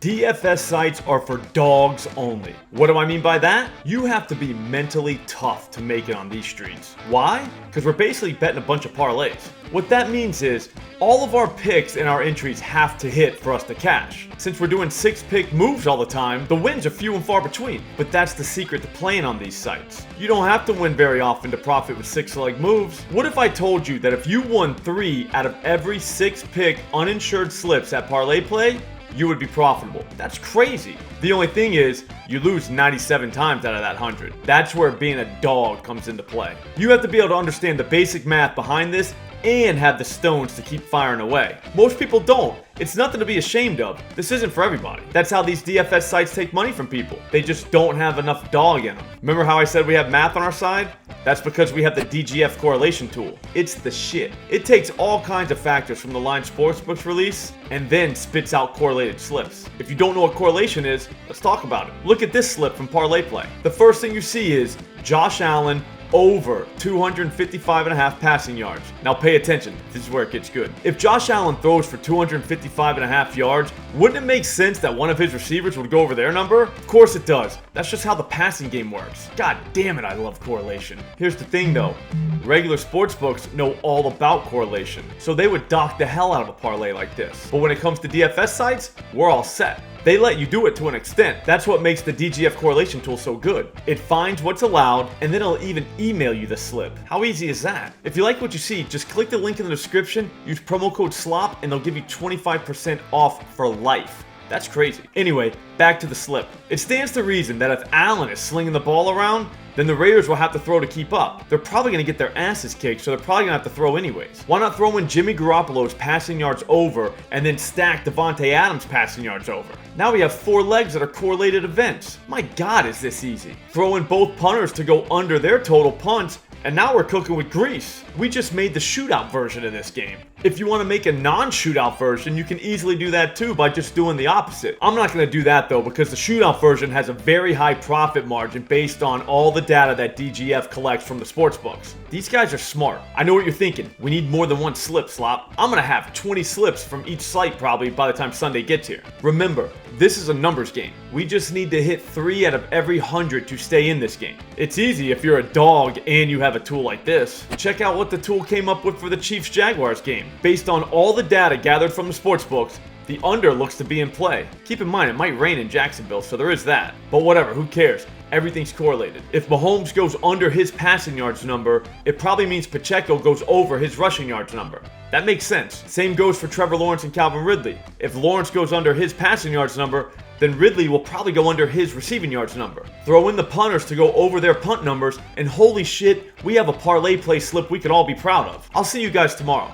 DFS sites are for dogs only. What do I mean by that? You have to be mentally tough to make it on these streets. Why? Because we're basically betting a bunch of parlays. What that means is all of our picks and our entries have to hit for us to cash. Since we're doing 6-pick moves all the time, the wins are few and far between. But that's the secret to playing on these sites. You don't have to win very often to profit with 6-leg moves. What if I told you that if you won 3 out of every 6-pick uninsured slips at ParlayPlay, you would be profitable? That's crazy. The only thing is, you lose 97 times out of that 100. That's where being a dog comes into play. You have to be able to understand the basic math behind this and have the stones to keep firing away. Most people don't. It's nothing to be ashamed of. This isn't for everybody. That's how these DFS sites take money from people. They just don't have enough dog in them. Remember how I said we have math on our side? That's because we have the DGF correlation tool. It's the shit. It takes all kinds of factors from the line sportsbooks release and then spits out correlated slips. If you don't know what correlation is, let's talk about it. Look at this slip from ParlayPlay. The first thing you see is Josh Allen over 255.5 passing yards. Now pay attention, this is where it gets good. If Josh Allen throws for 255.5 yards, wouldn't it make sense that one of his receivers would go over their number? Of course it does. That's just how the passing game works. God damn it, I love correlation. Here's the thing though, regular sportsbooks know all about correlation, so they would dock the hell out of a parlay like this. But when it comes to DFS sites, we're all set. They let you do it to an extent. That's what makes the DGF correlation tool so good. It finds what's allowed, and then it'll even email you the slip. How easy is that? If you like what you see, just click the link in the description, use promo code SLOP, and they'll give you 25% off for life. That's crazy. Anyway, back to the slip. It stands to reason that if Allen is slinging the ball around, then the Raiders will have to throw to keep up. They're probably going to get their asses kicked, so they're probably going to have to throw anyways. Why not throw in Jimmy Garoppolo's passing yards over and then stack Devontae Adams' passing yards over? Now we have 4 legs that are correlated events. My God, is this easy. Throw in both punters to go under their total punts, and now we're cooking with grease. We just made the shootout version of this game. If you want to make a non-shootout version, you can easily do that too by just doing the opposite. I'm not going to do that though because the shootout version has a very high profit margin based on all the data that DGF collects from the sportsbooks. These guys are smart. I know what you're thinking. We need more than one slip, Slop. I'm going to have 20 slips from each site probably by the time Sunday gets here. Remember, this is a numbers game. We just need to hit 3 out of every 100 to stay in this game. It's easy if you're a dog and you have a tool like this. Check out what the tool came up with for the Chiefs-Jaguars game. Based on all the data gathered from the sportsbooks, the under looks to be in play. Keep in mind, it might rain in Jacksonville, so there is that. But whatever, who cares? Everything's correlated. If Mahomes goes under his passing yards number, it probably means Pacheco goes over his rushing yards number. That makes sense. Same goes for Trevor Lawrence and Calvin Ridley. If Lawrence goes under his passing yards number, then Ridley will probably go under his receiving yards number. Throw in the punters to go over their punt numbers, and holy shit, we have a parlay play slip we could all be proud of. I'll see you guys tomorrow.